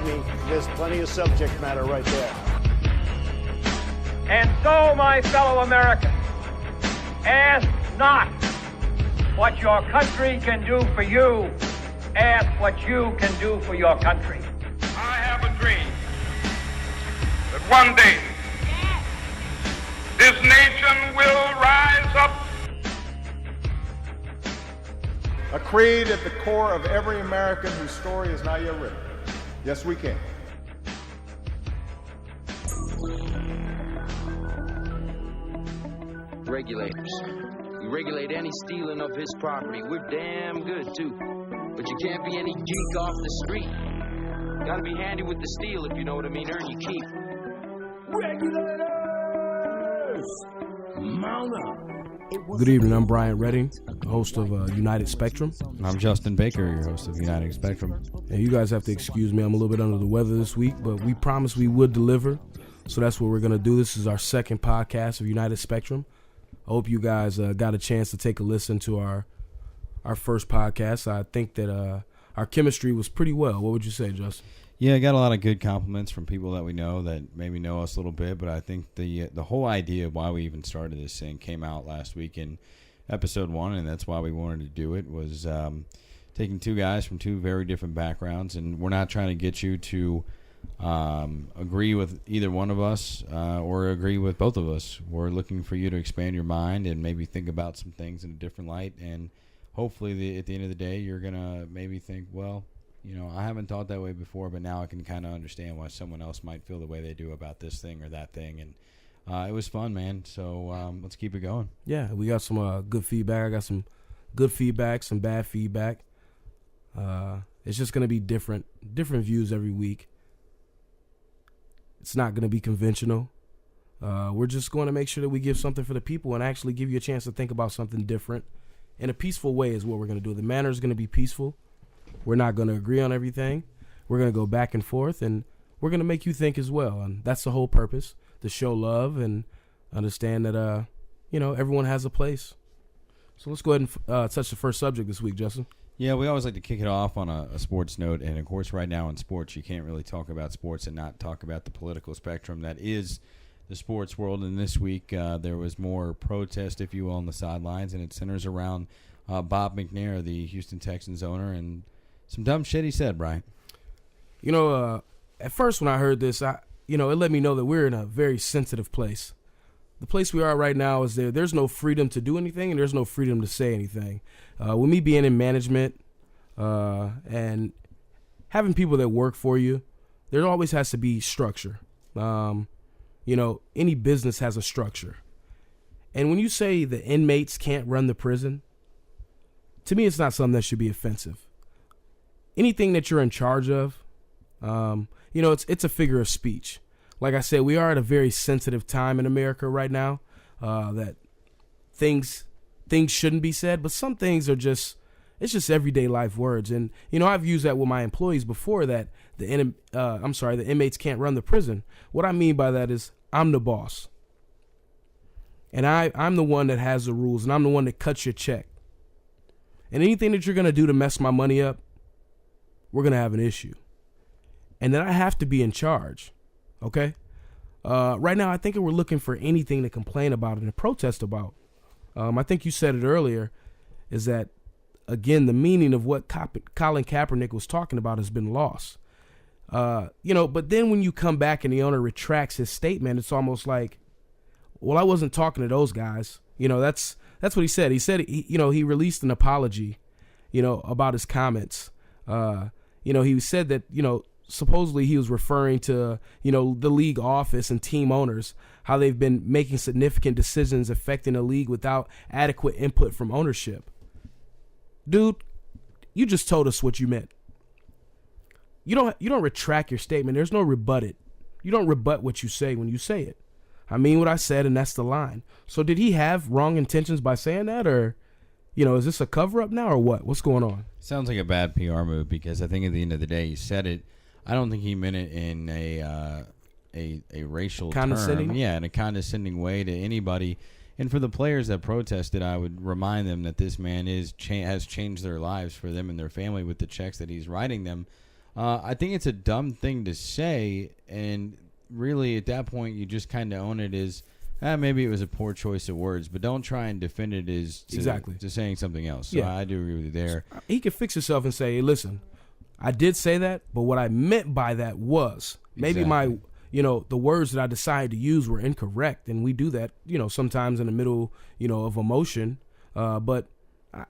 me, there's plenty of subject matter right there. And so, my fellow Americans, ask not what your country can do for you, ask what you can do for your country. I have a dream that one day this nation will rise up. A creed at the core of every American whose story is not yet written. Yes, we can. Regulators. We regulate any stealing of his property. We're damn good, too. But you can't be any geek off the street. Gotta be handy with the steel, if you know what I mean. Earn your keep. Regulators! Mount up. Good evening, I'm Brian Redding, host of United Spectrum. I'm Justin Baker, your host of United Spectrum. And you guys have to excuse me, I'm a little bit under the weather this week, but we promised we would deliver, so that's what we're going to do. This is our second podcast of United Spectrum. I hope you guys got a chance to take a listen to our first podcast. I think that our chemistry was pretty well. What would you say, Justin? Yeah, I got a lot of good compliments from people that we know that maybe know us a little bit, but I think the whole idea of why we even started this thing came out last week in episode 1, and that's why we wanted to do it, was taking two guys from two very different backgrounds, and we're not trying to get you to agree with either one of us or agree with both of us. We're looking for you to expand your mind and maybe think about some things in a different light, and hopefully at the end of the day you're going to maybe think, well, you know, I haven't thought that way before, but now I can kind of understand why someone else might feel the way they do about this thing or that thing. And it was fun, man. So let's keep it going. Yeah, we got some good feedback. I got some good feedback, some bad feedback. It's just going to be different views every week. It's not going to be conventional. We're just going to make sure that we give something for the people and actually give you a chance to think about something different in a peaceful way is what we're going to do. The manner is going to be peaceful. We're not going to agree on everything. We're going to go back and forth, and we're going to make you think as well. And that's the whole purpose, to show love and understand that, everyone has a place. So let's go ahead and touch the first subject this week, Justin. Yeah, we always like to kick it off on a sports note. And, of course, right now in sports, you can't really talk about sports and not talk about the political spectrum that is the sports world. And this week there was more protest, if you will, on the sidelines, and it centers around Bob McNair, the Houston Texans owner, and some dumb shit he said, Brian. At first when I heard this, it let me know that we're in a very sensitive place. The place we are right now is there's no freedom to do anything, and there's no freedom to say anything. With me being in management and having people that work for you, there always has to be structure. Any business has a structure. And when you say the inmates can't run the prison, to me it's not something that should be offensive. Anything that you're in charge of, it's a figure of speech. Like I said, we are at a very sensitive time in America right now, that things shouldn't be said, but some things are it's just everyday life words. And, I've used that with my employees before, that the inmates can't run the prison. What I mean by that is I'm the boss. And I'm the one that has the rules, and I'm the one that cuts your check. And anything that you're going to do to mess my money up, we're going to have an issue. And then I have to be in charge, okay? Right now, I think we're looking for anything to complain about and to protest about. I think you said it earlier, is that, again, the meaning of what Colin Kaepernick was talking about has been lost. But then when you come back and the owner retracts his statement, it's almost like, well, I wasn't talking to those guys. That's what he said. He said, he released an apology, about his comments. He said that, supposedly he was referring to, the league office and team owners, how they've been making significant decisions affecting the league without adequate input from ownership. Dude, you just told us what you meant. You don't retract your statement. There's no rebut it. You don't rebut what you say when you say it. I mean what I said, and that's the line. So did he have wrong intentions by saying that, or, is this a cover-up now, or what? What's going on? Sounds like a bad PR move, because I think at the end of the day, he said it. I don't think he meant it in a racial term. Yeah, in a condescending way to anybody. And for the players that protested, I would remind them that this man has changed their lives for them and their family with the checks that he's writing them. I think it's a dumb thing to say, and really at that point you just kind of own it as maybe it was a poor choice of words, but don't try and defend it as to saying something else. So I do agree with you there. He can fix himself and say, hey, listen, I did say that, but what I meant by that was maybe the words that I decided to use were incorrect, and we do that, sometimes in the middle, of emotion. But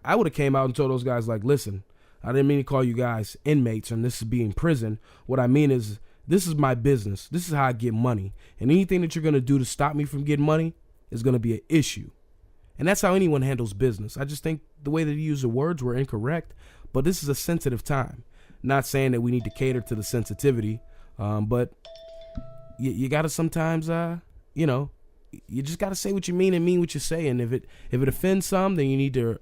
I would have came out and told those guys, like, listen, I didn't mean to call you guys inmates and this is being prison. What I mean is this is my business. This is how I get money. And anything that you're going to do to stop me from getting money is going to be an issue. And that's how anyone handles business. I just think the way that he used the words were incorrect, but this is a sensitive time. Not saying that we need to cater to the sensitivity, but you got to sometimes, you just got to say what you mean and mean what you say. And if it offends some, then you need to,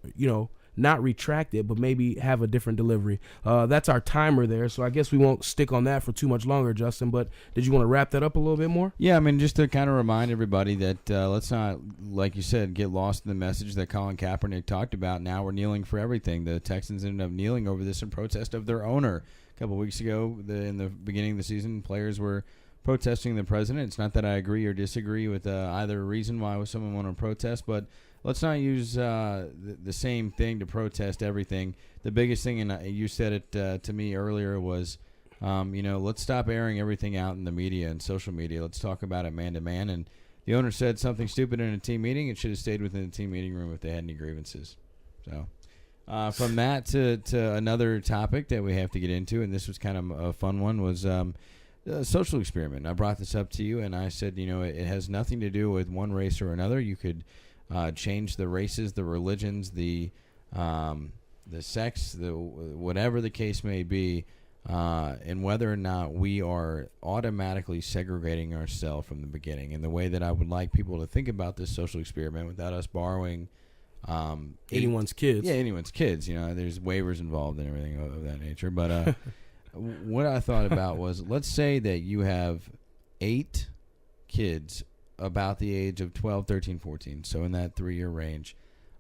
not retract it, but maybe have a different delivery. That's our timer there, so I guess we won't stick on that for too much longer, Justin. But did you want to wrap that up a little bit more? Yeah, I mean, just to kind of remind everybody that let's not, like you said, get lost in the message that Colin Kaepernick talked about. Now we're kneeling for everything. The Texans ended up kneeling over this in protest of their owner. A couple of weeks ago, in the beginning of the season, players were protesting the president. It's not that I agree or disagree with either reason why someone want to protest, but let's not use the same thing to protest everything. The biggest thing, and you said it to me earlier, was, let's stop airing everything out in the media and social media. Let's talk about it man to man. And the owner said something stupid in a team meeting. It should have stayed within the team meeting room if they had any grievances. So from that to another topic that we have to get into, and this was kind of a fun one, was a social experiment. I brought this up to you, and I said, it has nothing to do with one race or another. You could change the races, the religions, the sex, whatever the case may be, and whether or not we are automatically segregating ourselves from the beginning. And the way that I would like people to think about this social experiment without us borrowing anyone's kids. Yeah, anyone's kids. There's waivers involved and everything of that nature. But what I thought about was, let's say that you have 8 kids about the age of 12, 13, 14, so in that 3-year range,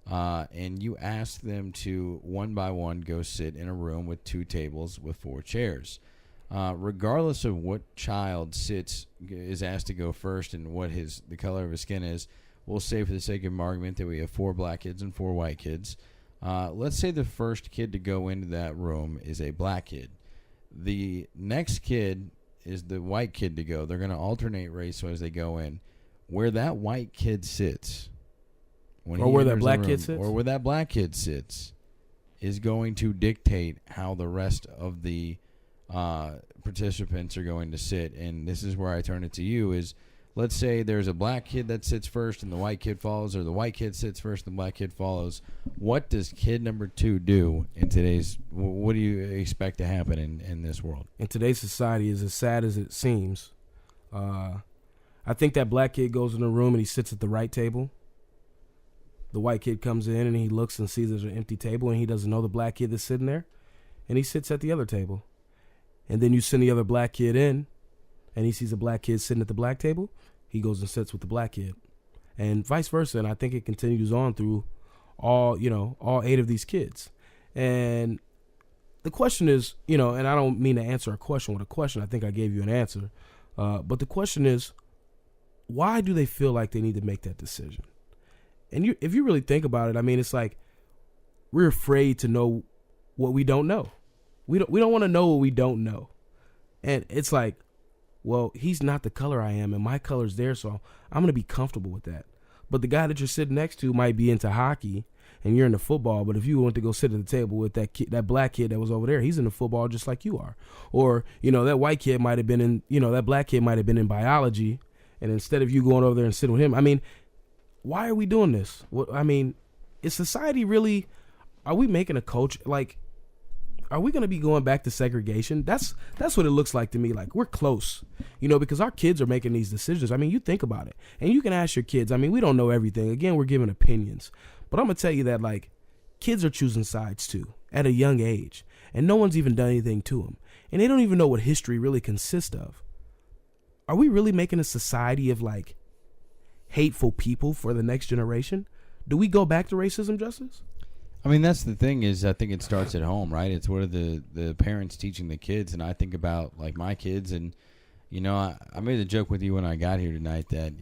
and you ask them to, one by one, go sit in a room with 2 tables with 4 chairs. Regardless of what child is asked to go first and what the color of his skin is, we'll say for the sake of argument that we have 4 black kids and 4 white kids. Let's say the first kid to go into that room is a black kid. The next kid is the white kid to go. They're going to alternate race as they go in. Where that white kid sits, or where that black kid sits, or where that black kid sits, is going to dictate how the rest of the participants are going to sit. And this is where I turn it to you: is let's say there's a black kid that sits first and the white kid follows, or the white kid sits first and the black kid follows. What does kid number 2 do in today's? What do you expect to happen in this world? In today's society, as sad as it seems, I think that black kid goes in the room and he sits at the right table. The white kid comes in and he looks and sees there's an empty table, and he doesn't know the black kid that's sitting there, and he sits at the other table. And then you send the other black kid in, and he sees a black kid sitting at the black table. He goes and sits with the black kid, and vice versa. And I think it continues on through all 8 of these kids. And the question is, and I don't mean to answer a question with a question. I think I gave you an answer. But the question is, why do they feel like they need to make that decision? And if you really think about it, I mean, it's like we're afraid to know what we don't know. We don't want to know what we don't know. And it's like, well, he's not the color I am, and my color's there, so I'm going to be comfortable with that. But the guy that you're sitting next to might be into hockey, and you're into football. But if you went to go sit at the table with that black kid that was over there, he's into football just like you are. Or, that white kid might have been in, that black kid might have been in biology. And instead of you going over there and sitting with him, I mean, why are we doing this? Is society really, are we making a culture, like, are we going to be going back to segregation? That's what it looks like to me. Like, we're close, because our kids are making these decisions. I mean, you think about it, and you can ask your kids. I mean, we don't know everything. Again, we're giving opinions, but I'm going to tell you that, like, kids are choosing sides too at a young age, and no one's even done anything to them, and they don't even know what history really consists of. Are we really making a society of, like, hateful people for the next generation? Do we go back to racism, Justice? I mean, that's the thing is I think it starts at home, right? It's what are the parents teaching the kids, and I think about like my kids, and you know, I made the joke with you when I got here tonight that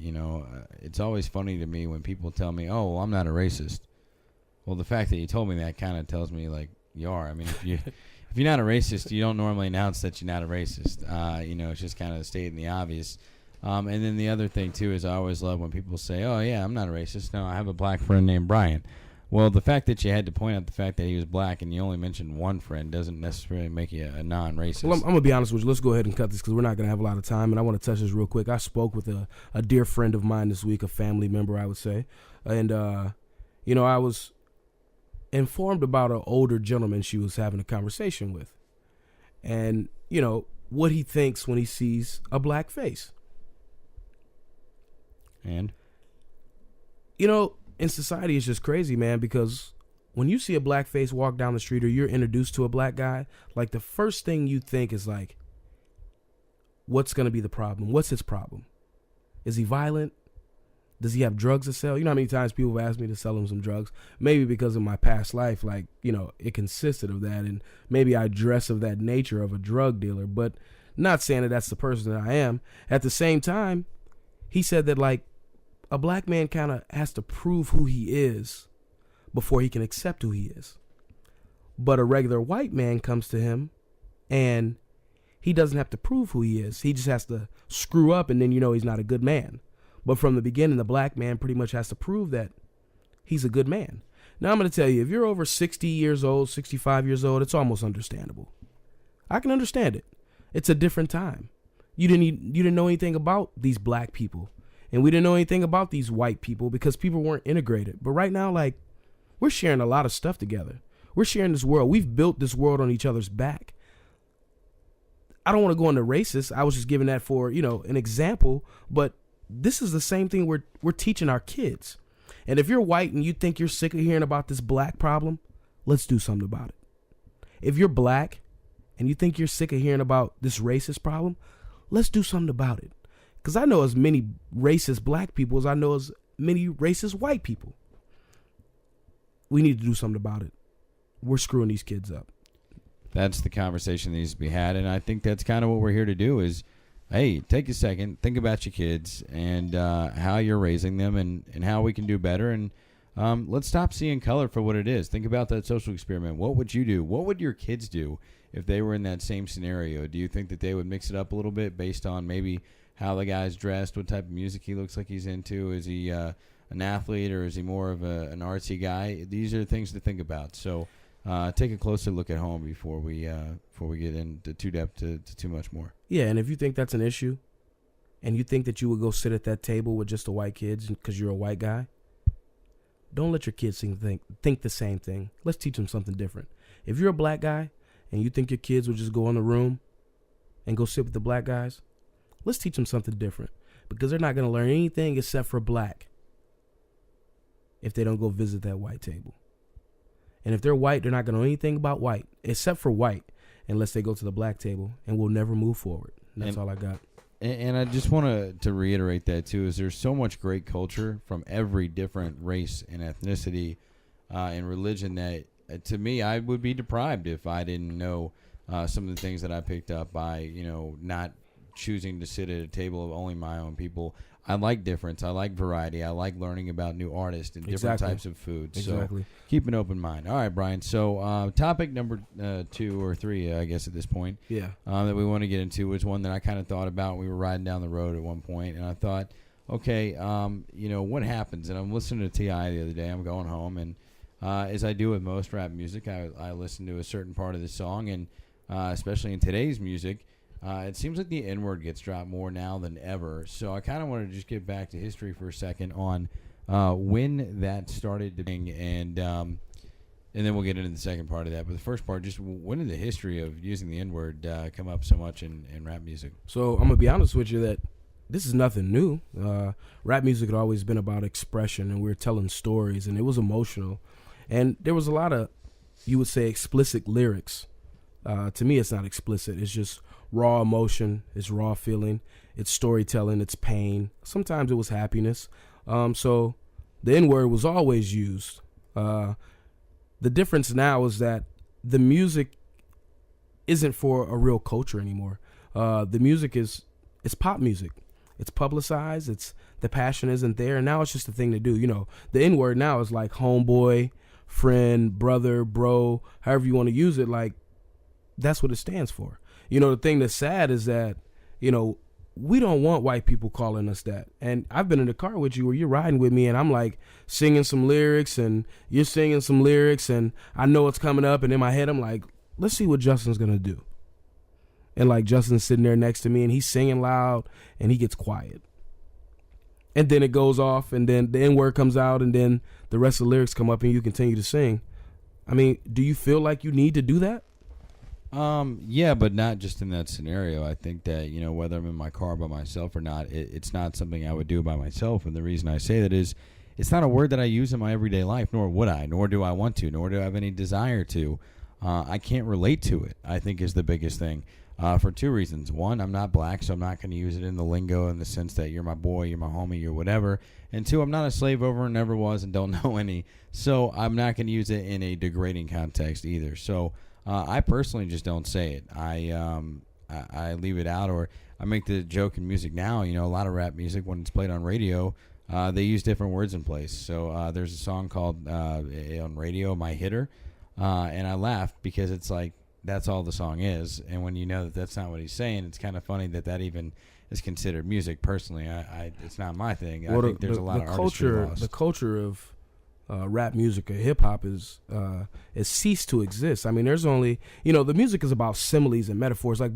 it's always funny to me when people tell me, "Oh, well, I'm not a racist." Well, the fact that you told me that kind of tells me like you are. I mean, if you're not a racist, you don't normally announce that you're not a racist. It's just kind of stating the obvious. And then the other thing too is I always love when people say, "Oh yeah, I'm not a racist. No, I have a black friend named Brian." Well, the fact that you had to point out the fact that he was black and you only mentioned one friend doesn't necessarily make you a non-racist. Well, I'm going to be honest with you. Let's go ahead and cut this because we're not going to have a lot of time, and I want to touch this real quick. I spoke with a dear friend of mine this week, a family member, I would say, and, I was informed about an older gentleman she was having a conversation with and, what he thinks when he sees a black face. And? In society, it's just crazy, man, because when you see a black face walk down the street or you're introduced to a black guy, like the first thing you think is like, what's going to be the problem? What's his problem? Is he violent? Does he have drugs to sell? You know how many times people have asked me to sell him some drugs? Maybe because of my past life, like, it consisted of that. And maybe I dress of that nature of a drug dealer, but not saying that that's the person that I am. At the same time, he said that, like, a black man kind of has to prove who he is before he can accept who he is. But a regular white man comes to him and he doesn't have to prove who he is. He just has to screw up and then he's not a good man. But from the beginning, the black man pretty much has to prove that he's a good man. Now, I'm going to tell you, if you're over 60 years old, 65 years old, it's almost understandable. I can understand it. It's a different time. You didn't know anything about these black people. And we didn't know anything about these white people because people weren't integrated. But right now, like, we're sharing a lot of stuff together. We're sharing this world. We've built this world on each other's back. I don't want to go into racist. I was just giving that for, an example. But this is the same thing we're teaching our kids. And if you're white and you think you're sick of hearing about this black problem, let's do something about it. If you're black and you think you're sick of hearing about this racist problem, let's do something about it. Because I know as many racist black people as I know as many racist white people. We need to do something about it. We're screwing these kids up. That's the conversation that needs to be had, and I think that's kind of what we're here to do is, hey, take a second, think about your kids and how you're raising them and how we can do better, and let's stop seeing color for what it is. Think about that social experiment. What would you do? What would your kids do if they were in that same scenario? Do you think that they would mix it up a little bit based on maybe how the guy's dressed, what type of music he looks like he's into? Is he an athlete or is he more of an artsy guy? These are things to think about. So take a closer look at home before we get into too depth to too much more. Yeah, and if you think that's an issue and you think that you would go sit at that table with just the white kids because you're a white guy, don't let your kids think the same thing. Let's teach them something different. If you're a black guy and you think your kids would just go in the room and go sit with the black guys, let's teach them something different because they're not going to learn anything except for black if they don't go visit that white table. And if they're white, they're not going to know anything about white except for white unless they go to the black table, and we'll never move forward. That's all I got. And I just want to reiterate that, too, is there's so much great culture from every different race and ethnicity and religion that, to me, I would be deprived if I didn't know some of the things that I picked up by, not choosing to sit at a table of only my own people. I like difference. I like variety. I like learning about new artists and different types of food. Exactly. So keep an open mind. All right, Brian. So topic number 2 or 3, I guess, at this point. Yeah. That we want to get into was one that I kind of thought about. We were riding down the road at one point, and I thought, okay, what happens? And I'm listening to T.I. the other day. I'm going home, and as I do with most rap music, I listen to a certain part of the song, and especially in today's music, it seems like the N-word gets dropped more now than ever. So I kind of want to just get back to history for a second on when that started to bring, and then we'll get into the second part of that. But the first part, just when did the history of using the N-word come up so much in rap music? So I'm going to be honest with you that this is nothing new. Rap music had always been about expression, and we were telling stories, and it was emotional. And there was a lot of, you would say, explicit lyrics. To me, it's not explicit. It's just raw emotion. It's raw feeling. It's storytelling. It's pain. Sometimes it was happiness. So the N-word was always used. The The difference now is that the music isn't for a real culture anymore. The music it's pop music. It's publicized. It's the passion isn't there, and now it's just a thing to do. You know, the N word now is like homeboy, friend, brother, bro, however you want to use it. Like, that's what it stands for. You know, the thing that's sad is that, you know, we don't want white people calling us that. And I've been in the car with you where you're riding with me and I'm like singing some lyrics and you're singing some lyrics and I know it's coming up, and in my head I'm like, let's see what Justin's gonna do. And like Justin's sitting there next to me and he's singing loud and he gets quiet. And then it goes off and then the N-word comes out and then the rest of the lyrics come up and you continue to sing. I mean, do you feel like you need to do that? Yeah, but not just in that scenario. I think that, you know, whether I'm in my car by myself or not, it's not something I would do by myself. And the reason I say that is it's not a word that I use in my everyday life, nor would I, nor do I want to, nor do I have any desire to. I can't relate to it, I think, is the biggest thing. For two reasons. One, I'm not black, so I'm not going to use it in the lingo in the sense that you're my boy, you're my homie, you're whatever. And two, I'm not a slave over and never was and don't know any. So I'm not going to use it in a degrading context either. So I personally just don't say it. I leave it out, or I make the joke in music now. You know, a lot of rap music, when it's played on radio, they use different words in place. So there's a song called on radio, My Hitter, and I laugh because it's like, that's all the song is, and when you know that that's not what he's saying, it's kind of funny that even is considered music. Personally, it's not my thing. I think there's a lot of artistry lost. The culture of rap music or hip hop is ceased to exist. I mean, there's only, you know, the music is about similes and metaphors. Like,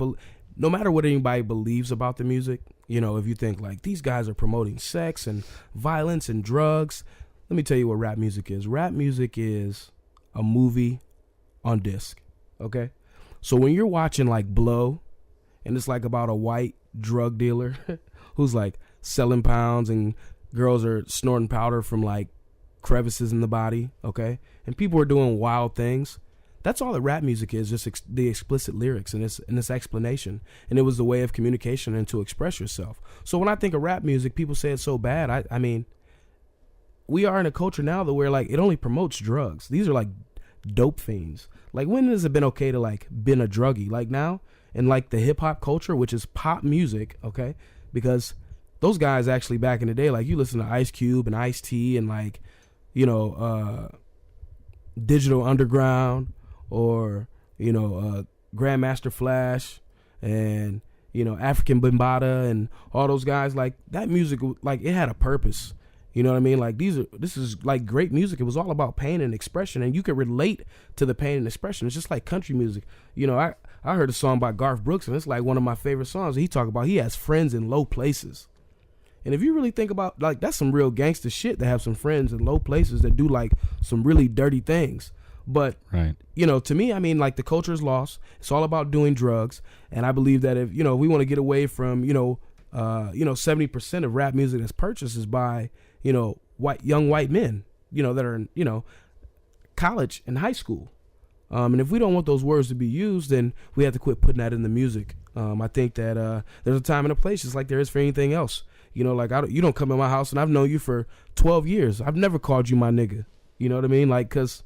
no matter what anybody believes about the music, you know, if you think like these guys are promoting sex and violence and drugs, let me tell you what rap music is. Rap music is a movie on disc. Okay. So when you're watching like Blow and it's like about a white drug dealer who's like selling pounds and girls are snorting powder from like crevices in the body, okay, and people are doing wild things, that's all that rap music is, just the explicit lyrics and this explanation. And it was the way of communication and to express yourself. So when I think of rap music, people say it's so bad. I mean, we are in a culture now that where like it only promotes drugs. These are like dope fiends. Like, when has it been okay to like been a druggie? Like now in like the hip hop culture, which is pop music, okay? Because those guys actually back in the day, like you listen to Ice Cube and Ice-T and like, you know, Digital Underground or, you know, Grandmaster Flash and, you know, African Bambaataa and all those guys, like that music, like it had a purpose. You know what I mean? Like this is like great music. It was all about pain and expression, and you could relate to the pain and expression. It's just like country music. You know, I heard a song by Garth Brooks, and it's like one of my favorite songs. He talked about he has friends in low places. And if you really think about, like, that's some real gangster shit to have some friends in low places that do like some really dirty things. But, right, you know, to me, I mean, like, the culture is lost. It's all about doing drugs. And I believe that if, you know, we want to get away from, 70% of rap music that's purchased is by, you know, young white men, you know, that are in, you know, college and high school. And if we don't want those words to be used, then we have to quit putting that in the music. I think that there's a time and a place, just like there is for anything else. You know, like, you don't come in my house, and I've known you for 12 years. I've never called you my nigga. You know what I mean? Like, because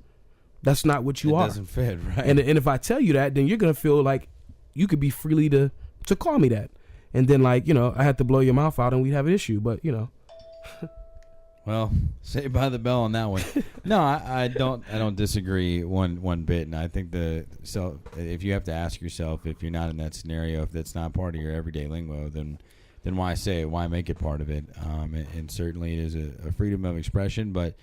that's not what you are. It doesn't fit, right? And if I tell you that, then you're going to feel like you could be freely to call me that. And then, like, you know, I had to blow your mouth out and we'd have an issue. But, you know. Well, saved by the bell on that one. No, I don't disagree one bit. And I think if you have to ask yourself, if you're not in that scenario, if that's not part of your everyday lingo, then why say it? Why make it part of it? And certainly it is a freedom of expression. But,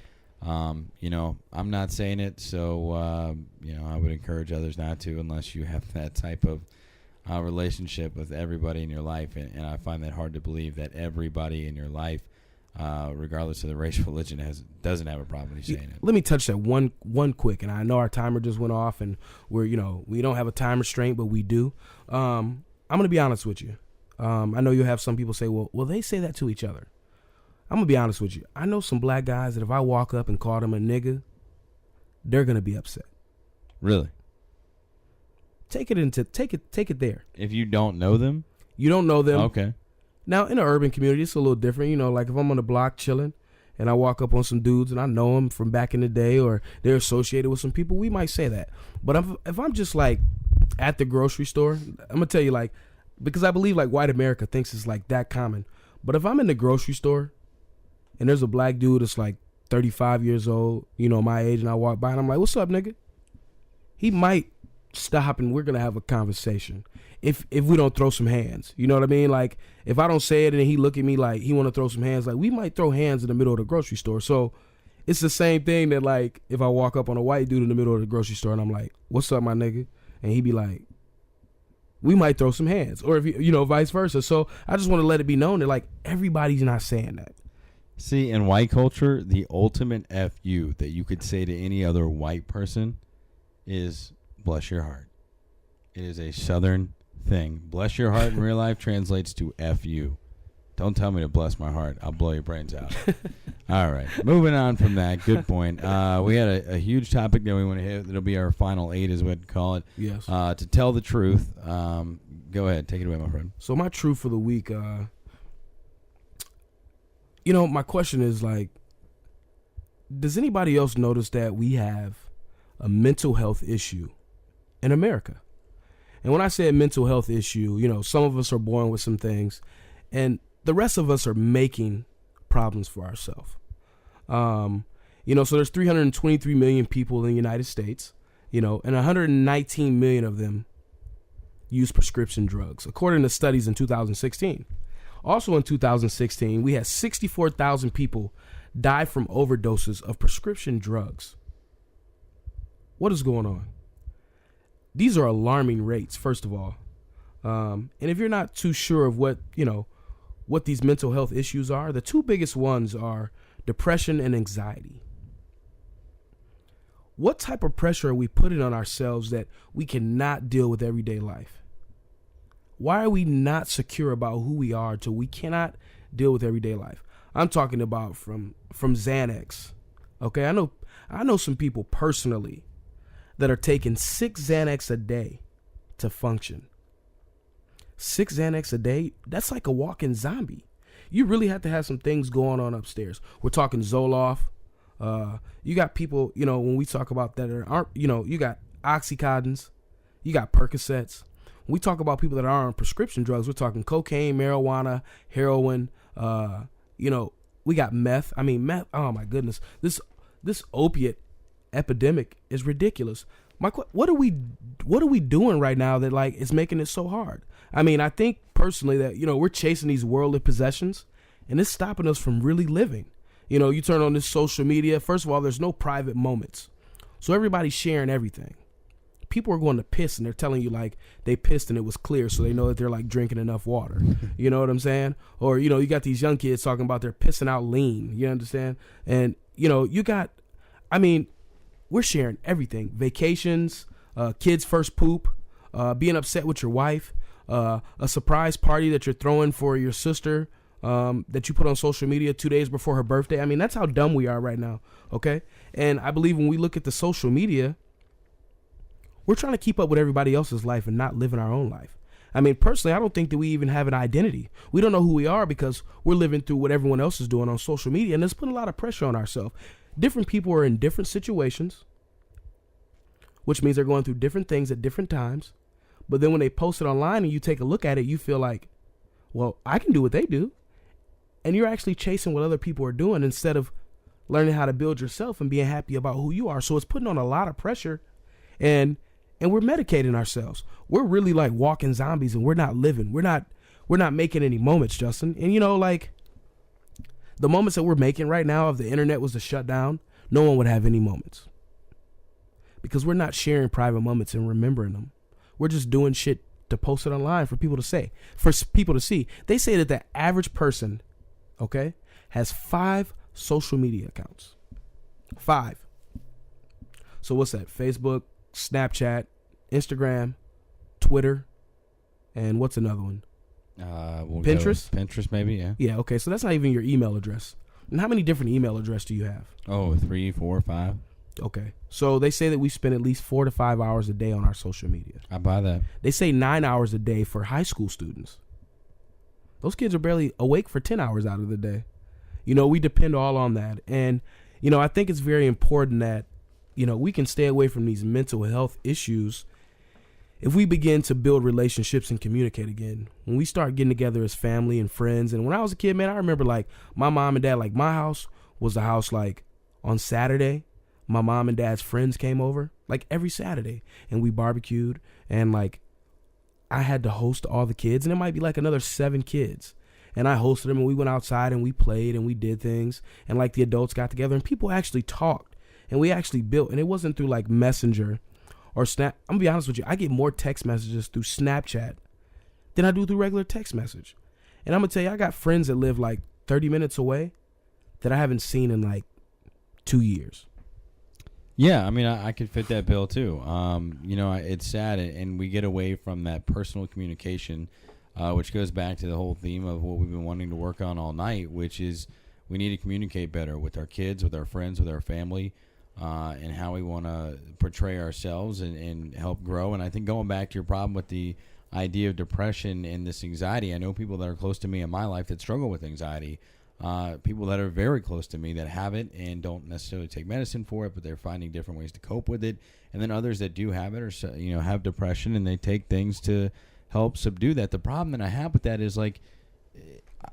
you know, I'm not saying it. So, you know, I would encourage others not to, unless you have that type of relationship with everybody in your life. And I find that hard to believe that everybody in your life, regardless of the race, religion, doesn't have a problem with you saying it. Let me touch that one quick, and I know our timer just went off, and we don't have a time restraint, but we do. I'm gonna be honest with you. I know you'll have some people say, well, they say that to each other. I'm gonna be honest with you. I know some black guys that if I walk up and call them a nigga, they're gonna be upset. Really? Take it there. If you don't know them, you don't know them. Okay. Now, in an urban community, it's a little different. You know, like if I'm on the block chilling and I walk up on some dudes and I know them from back in the day, or they're associated with some people, we might say that. But if I'm just like at the grocery store, I'm gonna tell you, like, because I believe like white America thinks it's like that common. But if I'm in the grocery store and there's a black dude that's like 35 years old, my age, and I walk by and I'm like, "What's up, nigga?" He might stop and we're gonna have a conversation if we don't throw some hands. You know what I mean? Like, if I don't say it and he look at me like he want to throw some hands, like, we might throw hands in the middle of the grocery store. So it's the same thing that, like, if I walk up on a white dude in the middle of the grocery store and I'm like, "What's up, my nigga?" and he be like, we might throw some hands, or if vice versa. So I just want to let it be known that, like, everybody's not saying that. See, in white culture, the ultimate FU that you could say to any other white person is bless your heart. It is a Southern thing. Bless your heart in real life translates to FU. Don't tell me to bless my heart. I'll blow your brains out. All right. Moving on from that. Good point. We had a huge topic that we want to hit. It'll be our final 8 is what we call it. Yes. To tell the truth. Go ahead. Take it away, my friend. So my truth for the week, my question is, like, does anybody else notice that we have a mental health issue in America? And when I say a mental health issue, some of us are born with some things, and the rest of us are making problems for ourselves. So there's 323 million people in the United States, and 119 million of them use prescription drugs, according to studies in 2016. Also in 2016, we had 64,000 people die from overdoses of prescription drugs. What is going on? These are alarming rates, first of all. And if you're not too sure of what these mental health issues are, the two biggest ones are depression and anxiety. What type of pressure are we putting on ourselves that we cannot deal with everyday life? Why are we not secure about who we are till we cannot deal with everyday life? I'm talking about from Xanax. Okay, I know some people personally that are taking 6 Xanax a day to function. 6 Xanax a day, that's like a walking zombie. You really have to have some things going on upstairs. We're talking Zoloft. You got people, when we talk about that aren't, you got Oxycontins, you got Percocets. When we talk about people that are on prescription drugs, we're talking cocaine, marijuana, heroin. We got meth. I mean, meth. Oh my goodness, this opiate epidemic is ridiculous. What are we doing right now that, like, is making it so hard? I mean, I think personally that, we're chasing these worldly possessions, and it's stopping us from really living. You turn on this social media. First of all, there's no private moments, so everybody's sharing everything. People are going to piss, and they're telling you, like, they pissed and it was clear, so they know that they're, like, drinking enough water. You know what I'm saying? Or, you got these young kids talking about they're pissing out lean. You understand? And, we're sharing everything. Vacations, kids' first poop, being upset with your wife, a surprise party that you're throwing for your sister that you put on social media 2 days before her birthday. I mean, that's how dumb we are right now, okay? And I believe when we look at the social media, we're trying to keep up with everybody else's life and not living our own life. I mean, personally, I don't think that we even have an identity. We don't know who we are because we're living through what everyone else is doing on social media, and it's putting a lot of pressure on ourselves. Different people are in different situations, which means they're going through different things at different times. But then when they post it online and you take a look at it, you feel like, well, I can do what they do. And you're actually chasing what other people are doing instead of learning how to build yourself and being happy about who you are. So it's putting on a lot of pressure, and we're medicating ourselves. We're really like walking zombies, and we're not living. We're not making any moments, Justin. And like the moments that we're making right now, if the internet was to shut down, no one would have any moments. Because we're not sharing private moments and remembering them. We're just doing shit to post it online for people to say, for people to see. They say that the average person, okay, has 5 social media accounts. 5. So what's that? Facebook, Snapchat, Instagram, Twitter, and what's another one? Pinterest? Pinterest, maybe, yeah. Yeah, okay, so that's not even your email address. And how many different email addresses do you have? Oh, 3, 4, 5. Okay, so they say that we spend at least 4 to 5 hours a day on our social media. I buy that. They say 9 hours a day for high school students. Those kids are barely awake for 10 hours out of the day. We depend all on that. And, I think it's very important that, we can stay away from these mental health issues if we begin to build relationships and communicate again. When we start getting together as family and friends. And when I was a kid, man, I remember like my mom and dad, like my house was the house like on Saturday, my mom and dad's friends came over like every Saturday and we barbecued, and like I had to host all the kids, and it might be like another 7 kids. And I hosted them, and we went outside and we played and we did things, and like the adults got together and people actually talked and we actually built. And it wasn't through like Messenger or Snap. I'm gonna be honest with you, I get more text messages through Snapchat than I do through regular text message. And I'm gonna tell you, I got friends that live like 30 minutes away that I haven't seen in like 2 years. Yeah, I mean, I could fit that bill too. It's sad, and we get away from that personal communication, which goes back to the whole theme of what we've been wanting to work on all night, which is we need to communicate better with our kids, with our friends, with our family, and how we want to portray ourselves and help grow. And I think going back to your problem with the idea of depression and this anxiety, I know people that are close to me in my life that struggle with anxiety. People that are very close to me that have it and don't necessarily take medicine for it, but they're finding different ways to cope with it. And then others that do have it or, have depression, and they take things to help subdue that. The problem that I have with that is like,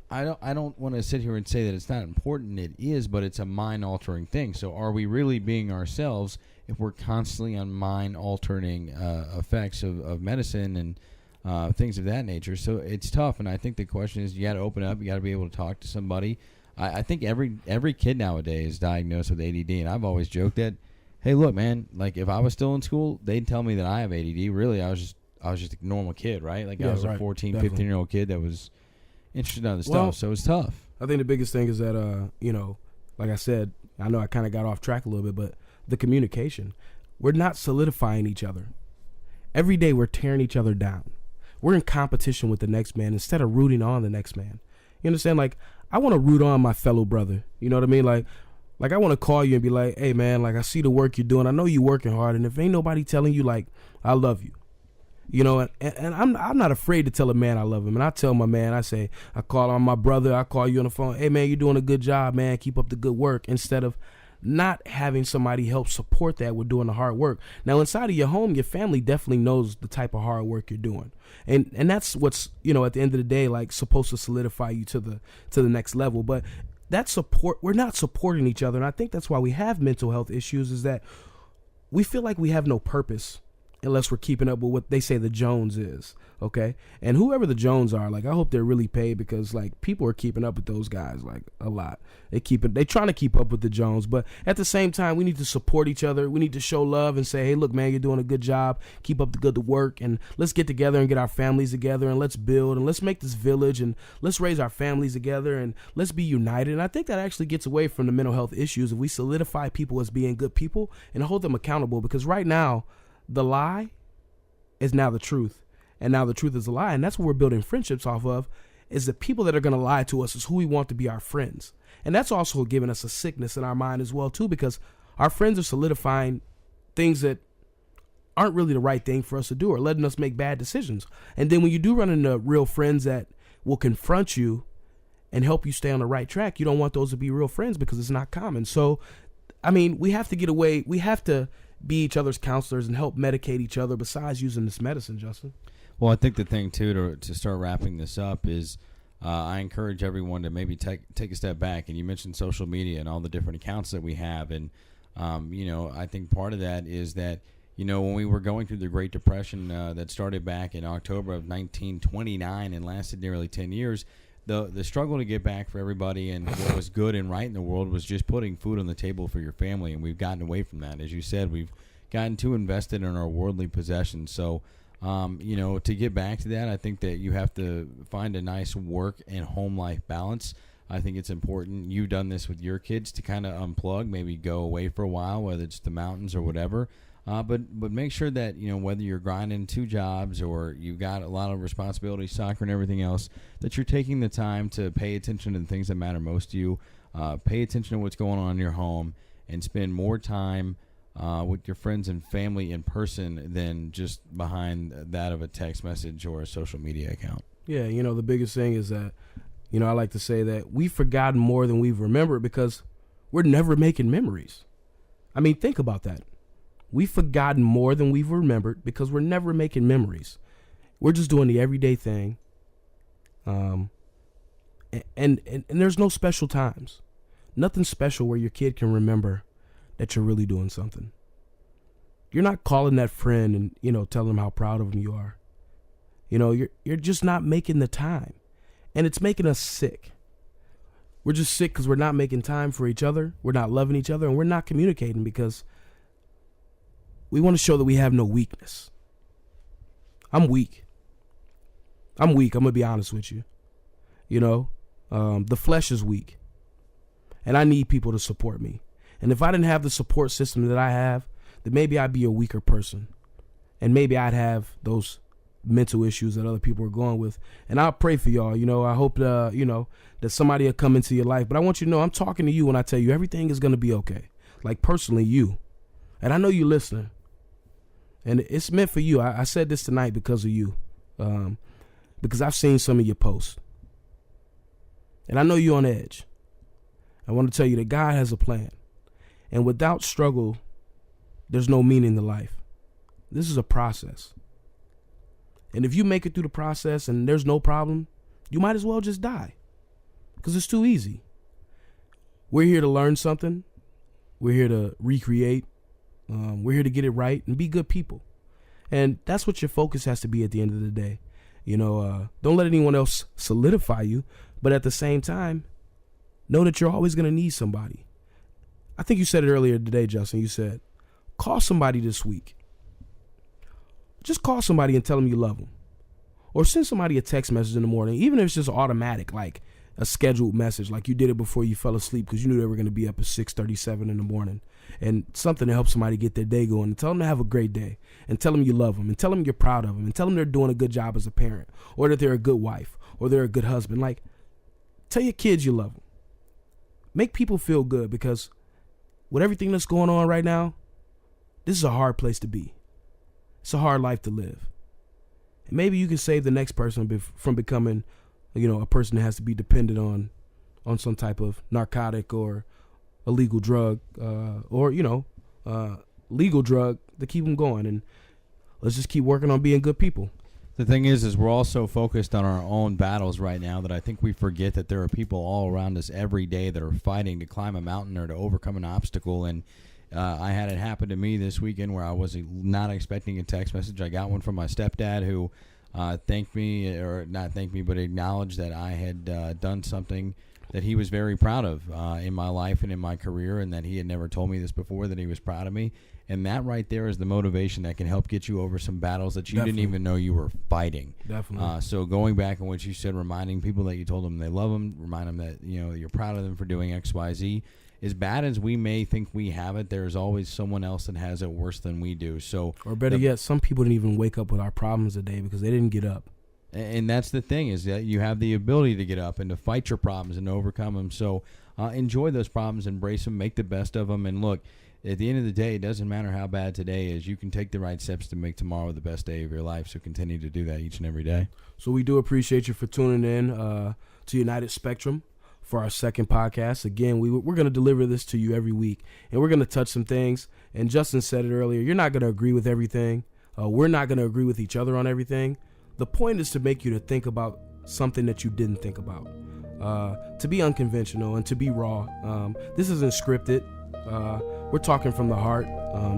I don't want to sit here and say that it's not important. It is, but it's a mind-altering thing. So are we really being ourselves if we're constantly on mind-altering effects of medicine and things of that nature? So it's tough, and I think the question is you got to open up. You got to be able to talk to somebody. I think every kid nowadays is diagnosed with ADD, and I've always joked that, hey, look, man, like if I was still in school, they'd tell me that I have ADD. Really, I was just a normal kid, right? Like I was a 14, 15-year-old kid that was interested in other stuff, so it's tough. I think the biggest thing is that, like I said, I know I kind of got off track a little bit, but the communication. We're not solidifying each other. Every day we're tearing each other down. We're in competition with the next man instead of rooting on the next man. You understand? Like, I want to root on my fellow brother. You know what I mean? Like I want to call you and be like, hey, man, like, I see the work you're doing. I know you're working hard. And if ain't nobody telling you, like, I love you. And I'm not afraid to tell a man I love him. And I tell my man, I call on my brother. I call you on the phone. Hey, man, you're doing a good job, man. Keep up the good work. Instead of not having somebody help support that with doing the hard work. Now, inside of your home, your family definitely knows the type of hard work you're doing. And that's what's, at the end of the day, like supposed to solidify you to the next level. But that support, we're not supporting each other. And I think that's why we have mental health issues, is that we feel like we have no purpose unless we're keeping up with what they say the Jones is, okay? And whoever the Jones are, like, I hope they're really paid, because like people are keeping up with those guys like a lot. They trying to keep up with the Jones, but at the same time, we need to support each other. We need to show love and say, hey, look, man, you're doing a good job. Keep up the good work, and let's get together and get our families together, and let's build, and let's make this village, and let's raise our families together, and let's be united. And I think that actually gets away from the mental health issues if we solidify people as being good people and hold them accountable, because right now, the lie is now the truth, and now the truth is a lie, and that's what we're building friendships off of, is the people that are going to lie to us is who we want to be our friends. And that's also giving us a sickness in our mind as well too, because our friends are solidifying things that aren't really the right thing for us to do, or letting us make bad decisions. And then when you do run into real friends that will confront you and help you stay on the right track, you don't want those to be real friends, because it's not common. So I mean, we have to get away. We have to be each other's counselors and help medicate each other besides using this medicine, Justin. Well, I think the thing, too, to start wrapping this up is I encourage everyone to maybe take a step back. And you mentioned social media and all the different accounts that we have. And, I think part of that is that, when we were going through the Great Depression that started back in October of 1929 and lasted nearly 10 years, the struggle to get back for everybody and what was good and right in the world was just putting food on the table for your family, and we've gotten away from that. As you said, we've gotten too invested in our worldly possessions. So, to get back to that, I think that you have to find a nice work and home life balance. I think it's important. You've done this with your kids to kind of unplug, maybe go away for a while, whether it's the mountains or whatever. But make sure that, whether you're grinding 2 jobs or you've got a lot of responsibilities, soccer and everything else, that you're taking the time to pay attention to the things that matter most to you, pay attention to what's going on in your home, and spend more time with your friends and family in person than just behind that of a text message or a social media account. Yeah, the biggest thing is that, You know, I like to say that we've forgotten more than we've remembered because we're never making memories. I mean, think about that. We've forgotten more than we've remembered because we're never making memories. We're just doing the everyday thing. And there's no special times. Nothing special where your kid can remember that you're really doing something. You're not calling that friend and, you know, telling them how proud of them you are. You know, you're just not making the time. And it's making us sick. We're just sick because we're not making time for each other. We're not loving each other, and we're not communicating because we want to show that we have no weakness. I'm weak. I'm going to be honest with you. You know, the flesh is weak. And I need people to support me. And if I didn't have the support system that I have, then maybe I'd be a weaker person. And maybe I'd have those mental issues that other people are going with. And I'll pray for y'all. You know, I hope, you know, that somebody will come into your life. But I want you to know I'm talking to you when I tell you everything is going to be okay. Like personally, you. And I know you're listening. And it's meant for you. I said this tonight because of you. Because I've seen some of your posts. And I know you're on edge. I want to tell you that God has a plan. And without struggle, there's no meaning to life. This is a process. And if you make it through the process and there's no problem, you might as well just die. Because it's too easy. We're here to learn something. We're here to recreate. We're here to get it right and be good people. And that's what your focus has to be at the end of the day. You know, don't let anyone else solidify you. But at the same time, know that you're always going to need somebody. I think you said it earlier today, Justin. You said, call somebody this week. Just call somebody and tell them you love them. Or send somebody a text message in the morning, even if it's just automatic, like a scheduled message, like you did it before you fell asleep because you knew they were going to be up at 6:37 in the morning. And something to help somebody get their day going. And tell them to have a great day. And tell them you love them. And tell them you're proud of them. And tell them they're doing a good job as a parent. Or that they're a good wife. Or they're a good husband. Like, tell your kids you love them. Make people feel good because with everything that's going on right now, this is a hard place to be. It's a hard life to live. And maybe you can save the next person from becoming, you know, a person that has to be dependent on some type of narcotic or illegal drug or, you know, legal drug to keep them going. And let's just keep working on being good people. The thing is we're all so focused on our own battles right now that I think we forget that there are people all around us every day that are fighting to climb a mountain or to overcome an obstacle. And I had it happen to me this weekend where I was not expecting a text message. I got one from my stepdad who thanked me, or not thanked me, but acknowledged that I had done something that he was very proud of in my life and in my career, and that he had never told me this before, that he was proud of me. And that right there is the motivation that can help get you over some battles that you didn't even know you were fighting. Definitely. So going back on what you said, reminding people that you told them they love them, remind them that, you know, you're proud of them for doing X, Y, Z. As bad as we may think we have it, there's always someone else that has it worse than we do. So, or better yet, some people didn't even wake up with our problems today because they didn't get up. And that's the thing, is that you have the ability to get up and to fight your problems and to overcome them. So enjoy those problems, embrace them, make the best of them. And look, at the end of the day, it doesn't matter how bad today is. You can take the right steps to make tomorrow the best day of your life. So continue to do that each and every day. So we do appreciate you for tuning in to United Spectrum for our second podcast. Again, we're going to deliver this to you every week, and we're going to touch some things. And Justin said it earlier, you're not going to agree with everything. We're not going to agree with each other on everything. The point is to make you to think about something that you didn't think about, to be unconventional and to be raw. This isn't scripted. We're talking from the heart,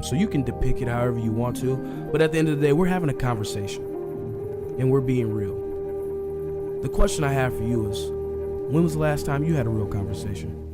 so you can depict it however you want to. But at the end of the day, we're having a conversation, and we're being real. The question I have for you is, when was the last time you had a real conversation?